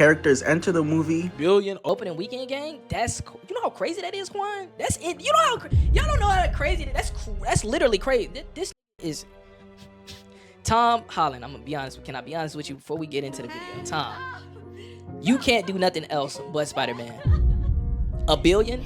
Characters enter the movie. Billion opening weekend gang. That's, you know how crazy that is, Quan? That's it. You know how y'all don't know how crazy that's literally crazy. This is Tom Holland. I'm gonna be honest. Can I be honest with you before we get into the video? Tom, you can't do nothing else but Spider-Man. $1 billion?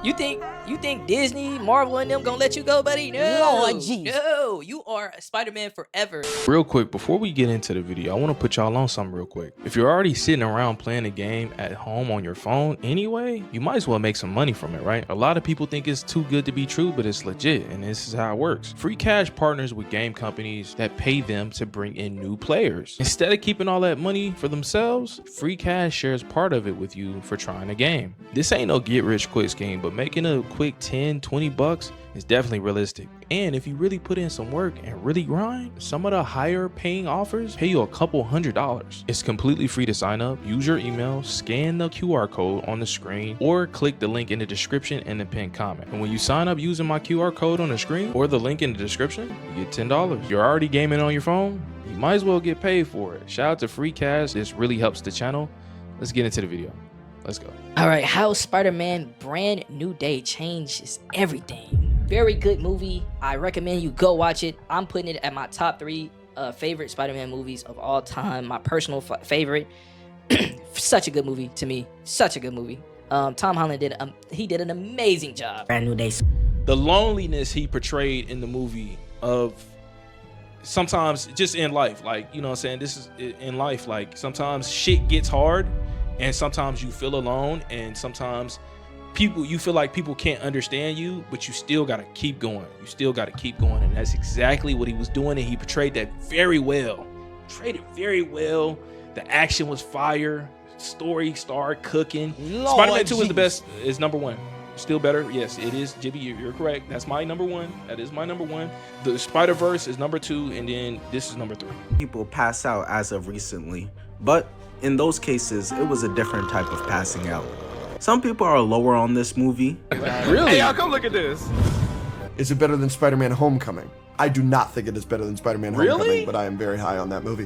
You think Disney, Marvel, and them gonna let you go, buddy? No, Lord, no, you are a Spider-Man forever. Real quick, before we get into the video, I want to put y'all on something real quick. If you're already sitting around playing a game at home on your phone anyway, you might as well make some money from it, right? A lot of people think it's too good to be true, but it's legit, and this is how it works. Free Cash partners with game companies that pay them to bring in new players. Instead of keeping all that money for themselves, Free Cash shares part of it with you for trying a game. This ain't no get-rich-quick scheme, but making a quick 10-20 bucks is definitely realistic. And if you really put in some work and really grind, some of the higher paying offers pay you a couple $100s. It's completely free to sign up. Use your email, scan the QR code on the screen, or click the link in the description and the pinned comment. And when you sign up using my QR code on the screen or the link in the description, you get $10. You're already gaming on your phone, you might as well get paid for it. Shout out to Free Cash. This really helps the channel. Let's get into the video. Let's go. All right, how Spider-Man Brand New Day changes everything. Very good movie. I recommend you go watch it. I'm putting it at my top 3 favorite Spider-Man movies of all time. My personal favorite. Such a good movie to me. Such a good movie. Tom Holland did an amazing job. Brand New Day. The loneliness he portrayed in the movie of sometimes just in life, like, you know what I'm saying, this is in life, like sometimes shit gets hard and sometimes you feel alone, and sometimes you feel like people can't understand you, but you still gotta keep going. You still gotta keep going, and that's exactly what he was doing, and he portrayed that very well. Portrayed it very well. The action was fire. Story started cooking. Spider-Man 2 is the best. Is number 1. Still better. Yes, it is. Jibby, you're correct. That's my number 1. That is my number 1. The Spider-Verse is number 2, and then this is number 3. People pass out as of recently, but in those cases, it was a different type of passing out. Some people are lower on this movie. Really? Hey, y'all come look at this. Is it better than Spider-Man Homecoming? I do not think it is better than Spider-Man Homecoming, but I am very high on that movie.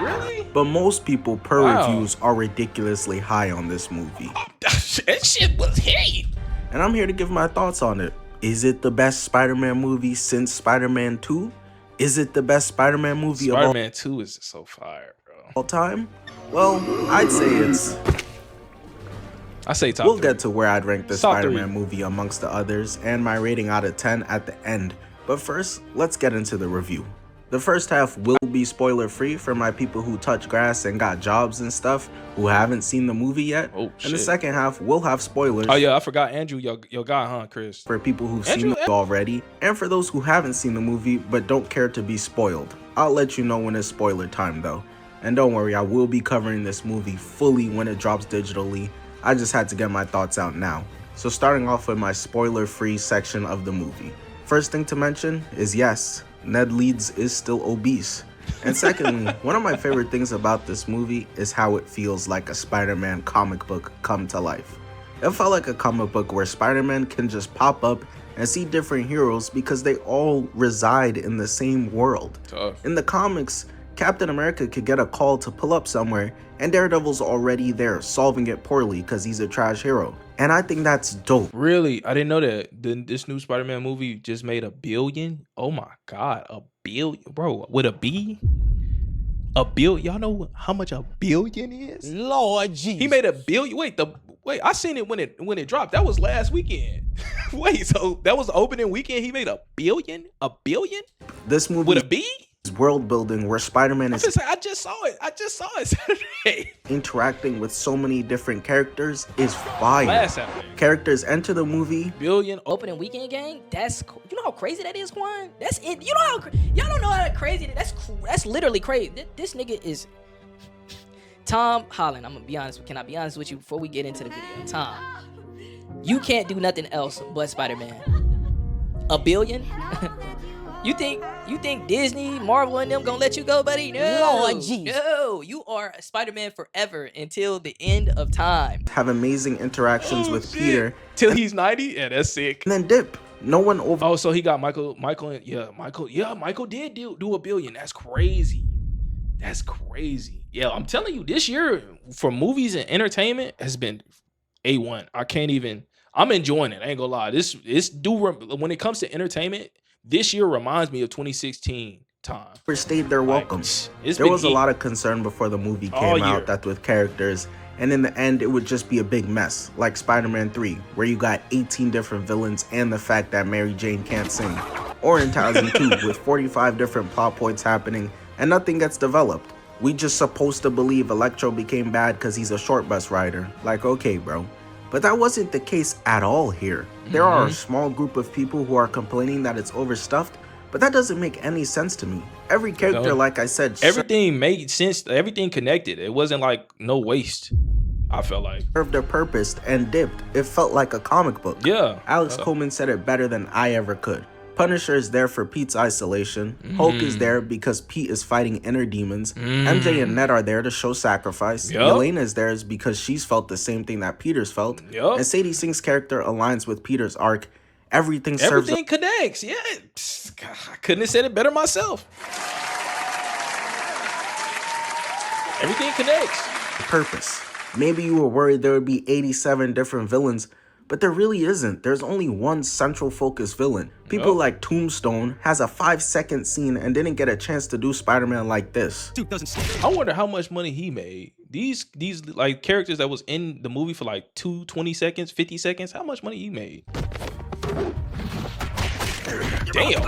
Really? But most people per reviews are ridiculously high on this movie. That shit was hate. And I'm here to give my thoughts on it. Is it the best Spider-Man movie since Spider-Man 2? Is it the best Spider-Man movie of Spider-Man 2 is so fire, bro. all time? Well, I'd say I say top we'll 3. get to where I'd rank the Top Spider-Man 3. movie amongst the others and my rating out of 10 at the end. But first, let's get into the review. The first half will be spoiler free for my people who touch grass and got jobs and stuff who haven't seen the movie yet. Oh, and the second half will have spoilers. Oh yeah, I forgot Andrew, your guy, huh, Chris? For people who've seen it already, and for those who haven't seen the movie but don't care to be spoiled. I'll let you know when it's spoiler time though. And don't worry, I will be covering this movie fully when it drops digitally. I just had to get my thoughts out now. So starting off with my spoiler-free section of the movie. First thing to mention is yes, Ned Leeds is still obese. And secondly, one of my favorite things about this movie is how it feels like a Spider-Man comic book come to life. It felt like a comic book where Spider-Man can just pop up and see different heroes because they all reside in the same world. Tough. In the comics, Captain America could get a call to pull up somewhere and Daredevil's already there, solving it poorly because he's a trash hero. And I think that's dope. Really? I didn't know that. This new Spider-Man movie just made $1 billion. Oh my God, $1 billion, bro. With a B? $1 billion. Y'all know how much $1 billion is? Lord Jesus. He made $1 billion. Wait, I seen it when it dropped. That was last weekend. Wait, so that was the opening weekend. He made $1 billion? $1 billion? This movie With a B? world building where Spider-Man is I just saw it Saturday. interacting with so many different characters is fire. Last Saturday. Characters enter the movie. Billion Opening weekend gang. That's, you know how crazy that is, Quan? That's it. You know how y'all don't know how crazy that's literally crazy. This nigga is Tom Holland. I'm gonna be honest. Can I be honest with you before we get into the video? Tom, you can't do nothing else but Spider-Man. $1 billion? You think Disney, Marvel, and them gonna let you go, buddy? No, Lord Jesus. no. You are a Spider-Man forever until the end of time. Have amazing interactions with shit. Peter. Till he's 90? Yeah, that's sick. And then dip. No one over. Oh, so he got Michael did do $1 billion. That's crazy. That's crazy. Yeah, I'm telling you, this year for movies and entertainment has been A1. I can't even. I'm enjoying it. I ain't gonna lie. When it comes to entertainment, this year reminds me of 2016 time. Overstayed their Like, welcome. it's There been was a heat lot of concern before the movie all came out year. that with characters, and in the end it would just be a big mess, like Spider-Man 3, where you got 18 different villains and the fact that Mary Jane can't sing. Or in Tarzan 2, with 45 different plot points happening and nothing gets developed. We just supposed to believe Electro became bad because he's a short bus rider. Like, okay, bro. But that wasn't the case at all here. There are a small group of people who are complaining that it's overstuffed, but that doesn't make any sense to me. Every character, like I said, Everything made sense. Everything connected. It wasn't like no waste. I felt like served a purpose and dipped. It felt like a comic book. Yeah. Alex Coleman said it better than I ever could. Punisher is there for Pete's isolation. Hulk is there because Pete is fighting inner demons. MJ and Ned are there to show sacrifice. Yelena is there because she's felt the same thing that Peter's felt. And Sadie Sink's character aligns with Peter's arc. Everything connects. Yeah. I couldn't have said it better myself. Everything connects. Purpose. Maybe you were worried there would be 87 different villains, but there really isn't. There's only one central focus villain. People like Tombstone has a 5-second scene and didn't get a chance to do Spider-Man like this. I wonder how much money he made. These like characters that was in the movie for like 20 seconds, 50 seconds. How much money he made? Damn.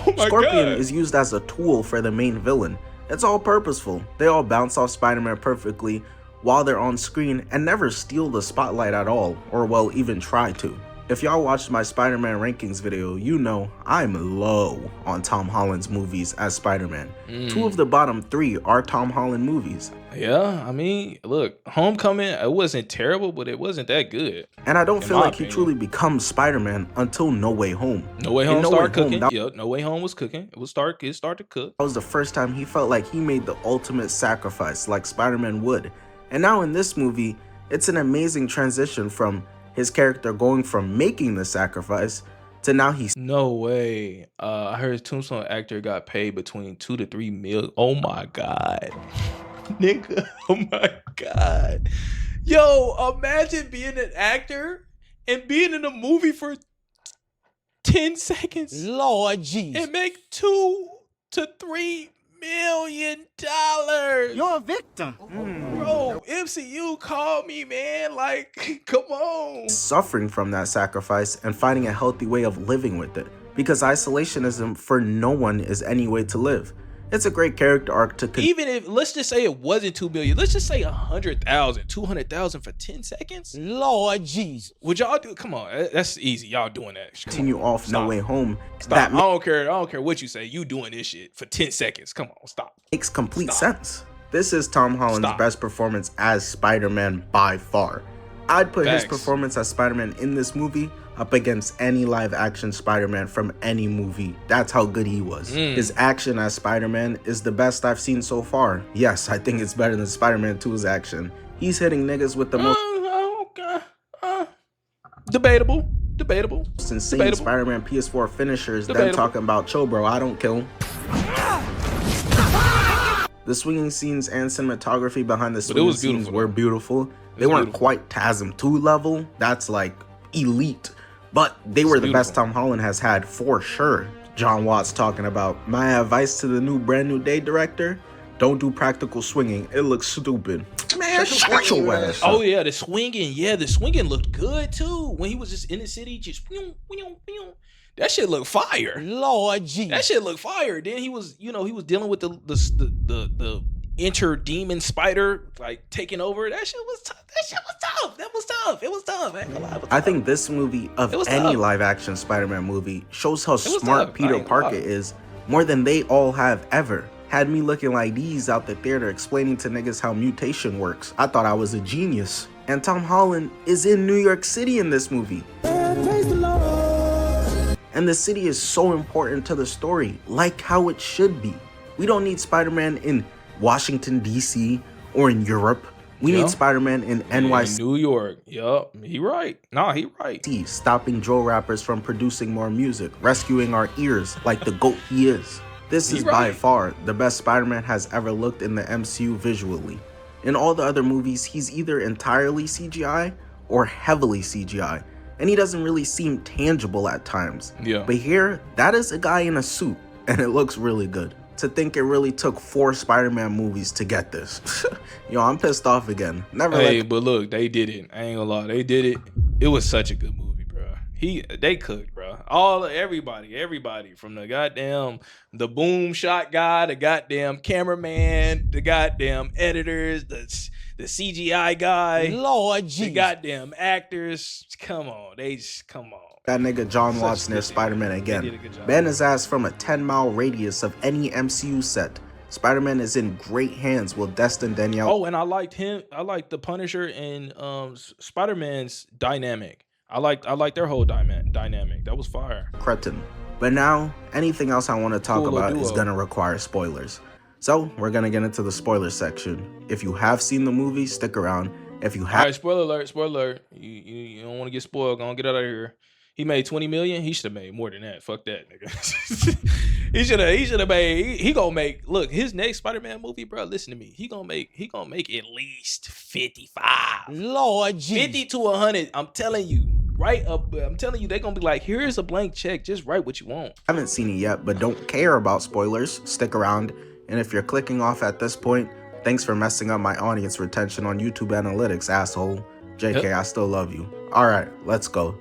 Oh my Scorpion God. is used as a tool for the main villain. It's all purposeful. They all bounce off Spider-Man perfectly while they're on screen and never steal the spotlight at all, or well, even try to. If y'all watched my Spider-Man rankings video, you know I'm low on Tom Holland's movies as Spider-Man. 2 of the bottom 3 are Tom Holland movies. Yeah, I mean, look, Homecoming, it wasn't terrible, but it wasn't that good. And I don't feel my like he opinion. truly becomes Spider-Man until No Way Home. No Way Home In No started Way Home, cooking. that- Yep, No Way Home was cooking. It started to cook. That was the first time he felt like he made the ultimate sacrifice like Spider-Man would. And now in this movie, it's an amazing transition from his character going from making the sacrifice to now he's No way. I heard Tombstone actor got paid between 2 to 3 million. Oh my God. Nigga. Oh my God. Yo, imagine being an actor and being in a movie for 10 seconds. Lord Jesus. And make $2 to $3 million. You're a victim. Bro, MCU called me, man. Like, come on. suffering from that sacrifice and finding a healthy way of living with it. Because isolationism for no one is any way to live. It's a great character arc to Even if, let's just say it wasn't 2 million, let's just say 100,000, 200,000 for 10 seconds. Lord Jesus. Would y'all do? Come on, that's easy. Y'all doing that. continue off No Stop. Way Home. Stop. That I don't care what you say. You doing this shit for 10 seconds. Come on, stop. makes complete sense. This is Tom Holland's Stop. best performance as Spider-Man by far. I'd put his Facts. performance as Spider-Man in this movie up against any live-action Spider-Man from any movie. That's how good he was. His action as Spider-Man is the best I've seen so far. Yes, I think it's better than Spider-Man 2's action. He's hitting niggas with the most Debatable. insane debatable. Spider-Man PS4 finishers, then Debatable. talking about chill bro, I don't kill. The swinging scenes and cinematography behind the it swinging was scenes beautiful, were though. beautiful. They was weren't beautiful. quite TASM 2 level, that's like elite, but they were the best Tom Holland has had for sure. John Watts talking about, my advice to the new Brand New Day director, don't do practical swinging, it looks stupid. Man, shut your ass up. Oh yeah, the swinging. Yeah, the swinging looked good too. When he was just in the city, just that shit looked fire. Lord Jesus. That shit looked fire. Then he was, he was dealing with the inter demon spider like taking over. That shit was tough. That was tough. It was tough. I ain't gonna lie, it was I tough. think this movie, of It was any tough. live-action Spider-Man movie, shows how was smart tough. I Peter ain't gonna Parker lie. is more than they all have ever. Had me looking like these out the theater explaining to niggas how mutation works. I thought I was a genius. And Tom Holland is in New York City in this movie. And the city is so important to the story, like how it should be. We don't need Spider-Man in Washington, D.C. or in Europe. We Yeah. need Spider-Man in NYC. New York. Yup. He right. Nah, he right. Stopping drill rappers from producing more music, rescuing our ears like the GOAT he is. This is by far the best Spider-Man has ever looked in the MCU visually. In all the other movies, he's either entirely CGI or heavily CGI, and he doesn't really seem tangible at times. Yeah. But here, that is a guy in a suit, and it looks really good. To think it really took 4 Spider-Man movies to get this. Yo, I'm pissed off again. But look, they did it. I ain't gonna lie, they did it. It was such a good movie, bro. They cooked, bro. Everybody from the boom shot guy, the goddamn cameraman, the goddamn editors, the CGI guy, Lord Jesus, the goddamn actors. Come on. That nigga John Watts near Spider-Man again. Ban his ass from a 10-mile radius of any MCU set. Spider-Man is in great hands with Destin Danielle. Oh, and I liked him. I liked the Punisher and Spider-Man's dynamic. I liked their whole dynamic. That was fire. Cretin. But now, anything else I want to talk about is gonna require spoilers. So, we're gonna get into the spoiler section. If you have seen the movie, stick around. If you have... All right, spoiler alert. You don't want to get spoiled. Gonna get out of here. He made 20 million. He should have made more than that. Fuck that, nigga. he should have made. He gonna make. Look, his next Spider-Man movie, bro. Listen to me. He gonna make at least 55. Lord Jesus. 50 to 100. I'm telling you. Right up. I'm telling you, they're gonna be like, here's a blank check. Just write what you want. I haven't seen it yet, but don't care about spoilers. Stick around. And if you're clicking off at this point, thanks for messing up my audience retention on YouTube analytics, asshole. JK, yep. I still love you. All right, let's go.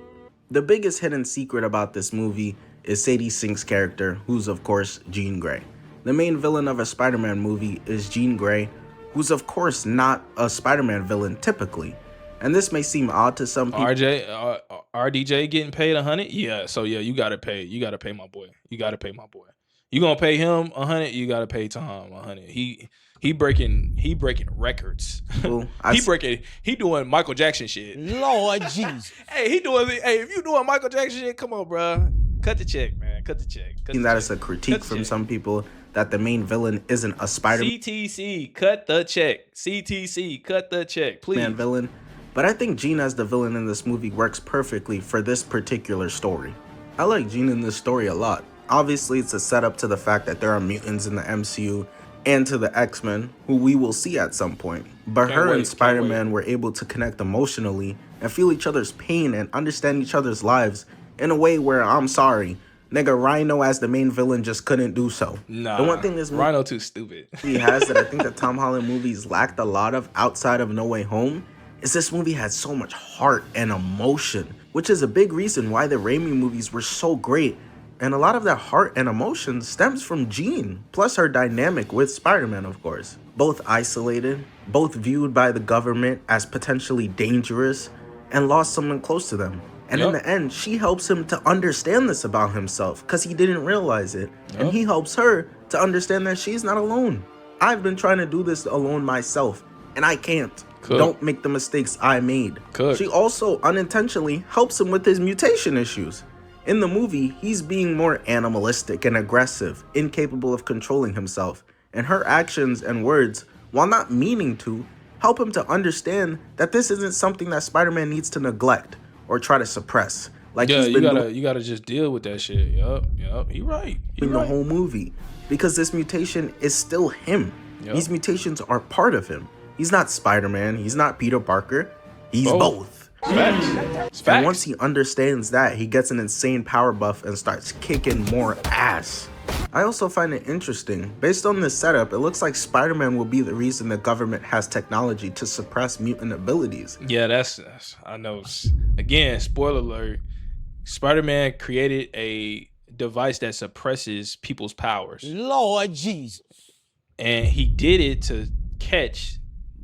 The biggest hidden secret about this movie is Sadie Sink's character, who's of course Jean Grey. The main villain of a Spider-Man movie is Jean Grey, who's of course not a Spider-Man villain typically. And this may seem odd to some people. RDJ getting paid 100? Yeah, so yeah, you gotta pay my boy. You gonna pay him 100? You gotta pay Tom 100. He breaking records. Well, he doing Michael Jackson shit. Lord Jesus. If you doing Michael Jackson shit, come on, bro. Cut the check, man. Cut the check. That is a critique from some people that the main villain isn't a Spider-Man. CTC, cut the check. CTC, cut the check, please. Villain. But I think Jean as the villain in this movie works perfectly for this particular story. I like Jean in this story a lot. Obviously, it's a setup to the fact that there are mutants in the MCU and to the X-Men, who we will see at some point. But her and Spider-Man were able to connect emotionally and feel each other's pain and understand each other's lives in a way where, I'm sorry, nigga, Rhino as the main villain just couldn't do so. Nah, the one thing this movie Rhino too stupid. He has that I think the Tom Holland movies lacked a lot of outside of No Way Home is this movie had so much heart and emotion, which is a big reason why the Raimi movies were so great. And a lot of that heart and emotion stems from Jean, plus her dynamic with Spider-Man, of course. Both isolated, both viewed by the government as potentially dangerous, and lost someone close to them. And in the end, she helps him to understand this about himself, because he didn't realize it. And he helps her to understand that she's not alone. I've been trying to do this alone myself, and I can't. Don't make the mistakes I made. She also unintentionally helps him with his mutation issues. In the movie, he's being more animalistic and aggressive, incapable of controlling himself, and her actions and words, while not meaning to, help him to understand that this isn't something that Spider-Man needs to neglect or try to suppress. Like you gotta just deal with that shit. Yup, you're right. In the whole movie, because this mutation is still him. These mutations are part of him. He's not Spider-Man. He's not Peter Parker. He's both. Facts. And once he understands that, he gets an insane power buff and starts kicking more ass. I also find it interesting. Based on this setup, it looks like Spider-Man will be the reason the government has technology to suppress mutant abilities. Yeah, that's I know. Again, spoiler alert. Spider-Man created a device that suppresses people's powers. Lord Jesus. And he did it to catch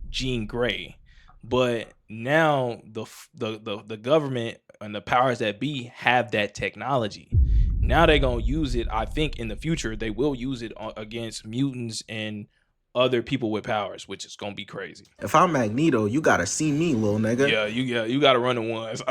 Jean Grey, but now the government and the powers that be have that technology. Now they're gonna use it. I think in the future they will use it against mutants and other people with powers, which is gonna be crazy. If I'm Magneto, you gotta see me, little nigga. Yeah, you gotta run the ones.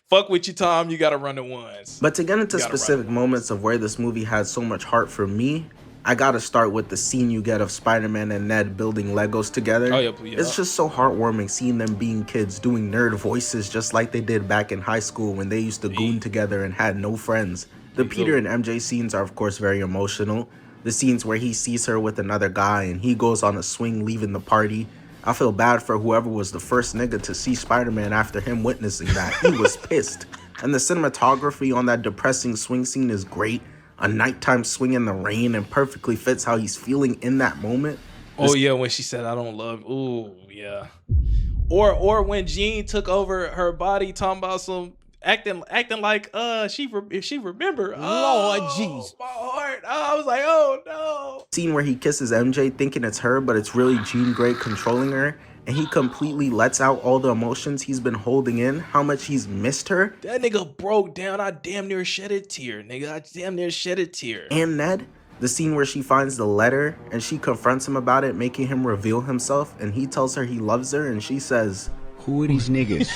Fuck with you, Tom. You gotta run the ones. But to get into specific moments of where this movie had so much heart for me, I gotta start with the scene you get of Spider-Man and Ned building Legos together. Oh, yeah, please. It's just so heartwarming seeing them being kids doing nerd voices just like they did back in high school when they used to goon together and had no friends. The Peter and MJ scenes are of course very emotional. The scenes where he sees her with another guy and he goes on a swing leaving the party. I feel bad for whoever was the first nigga to see Spider-Man after him witnessing that. He was pissed. And the cinematography on that depressing swing scene is great. A nighttime swing in the rain and perfectly fits how he's feeling in that moment. Oh yeah, when she said I don't love. Ooh yeah. Or when Jean took over her body, talking about some acting like if she remember. Lord Oh, Jesus. my heart. Oh, I was like, oh no. Scene where he kisses MJ thinking it's her, but it's really Jean Grey controlling her, and he completely lets out all the emotions he's been holding in, how much he's missed her. That nigga broke down. I damn near shed a tear, nigga. I damn near shed a tear. And Ned, the scene where she finds the letter and she confronts him about it, making him reveal himself, and he tells her he loves her, and she says, "Who are these niggas?"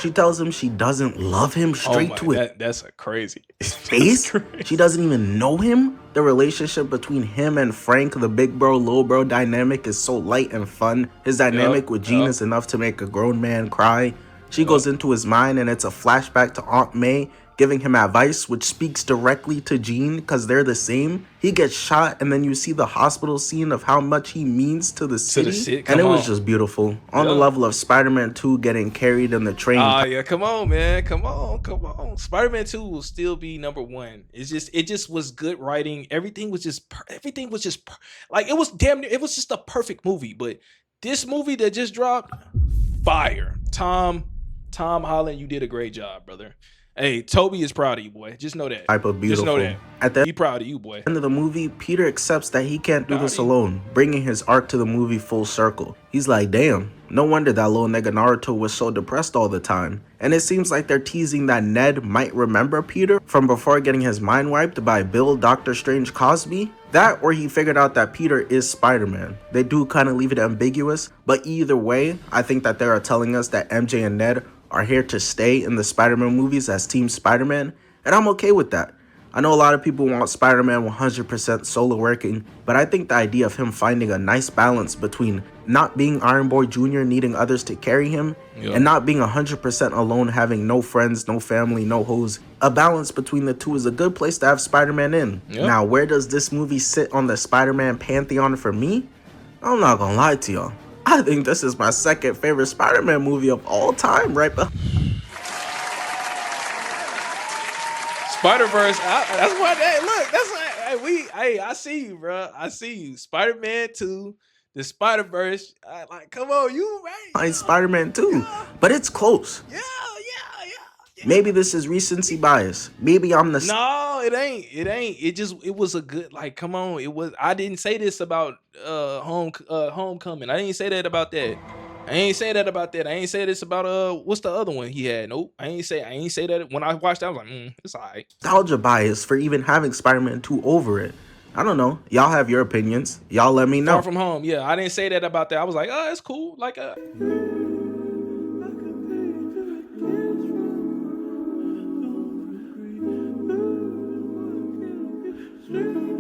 She tells him she doesn't love him, straight to it. That's a crazy Face? She doesn't even know him? The relationship between him and Frank, the big bro, little bro dynamic is so light and fun. His dynamic with Jean is enough to make a grown man cry. She goes into his mind and it's a flashback to Aunt May giving him advice, which speaks directly to Jean because they're the same. He gets shot and then you see the hospital scene of how much he means to the city. And it was just beautiful. On the level of Spider-Man 2 getting carried in the train. Oh yeah, come on, man. Come on. Spider-Man 2 will still be number one. It just was good writing. Everything was just like it was damn near, it was just a perfect movie. But this movie that just dropped, fire. Tom Holland, you did a great job, brother. Hey, Toby is proud of you, boy. Just know that. Type of beautiful. Just know that. At the He proud of you, boy. end of the movie, Peter accepts that he can't do this alone, bringing his arc to the movie full circle. He's like, damn, no wonder that little nigga Naruto was so depressed all the time. And it seems like they're teasing that Ned might remember Peter from before getting his mind wiped by Bill Dr. Strange Cosby. That or he figured out that Peter is Spider-Man. They do kind of leave it ambiguous, but either way, I think that they are telling us that MJ and Ned are here to stay in the Spider-Man movies as Team Spider-Man, and I'm okay with that. I know a lot of people want Spider-Man 100% solo working, but I think the idea of him finding a nice balance between not being Iron Boy Jr. needing others to carry him, and not being 100% alone, having no friends, no family, no hoes, a balance between the two is a good place to have Spider-Man in. Now, where does this movie sit on the Spider-Man pantheon for me? I'm not gonna lie to y'all. I think this is my second favorite Spider-Man movie of all time, right? Spider-Verse, that's what, hey, look, that's what, I see you, bro. I see you. Spider-Man 2, the Spider-Verse, like, come on, you right. Spider-Man 2, but it's close. Yeah. Maybe this is recency bias. Maybe I'm the... No, it ain't. It was a good, like, come on. I didn't say this about Homecoming. I didn't say that about that. I ain't say that about that. I ain't say this about what's the other one he had? Nope. I ain't say that. When I watched that, I was like, it's alright. Nostalgia bias for even having Spider-Man 2 over it. I don't know. Y'all have your opinions. Y'all let me know. Far From Home. Yeah, I didn't say that about that. I was like, oh, it's cool. Like Thank you.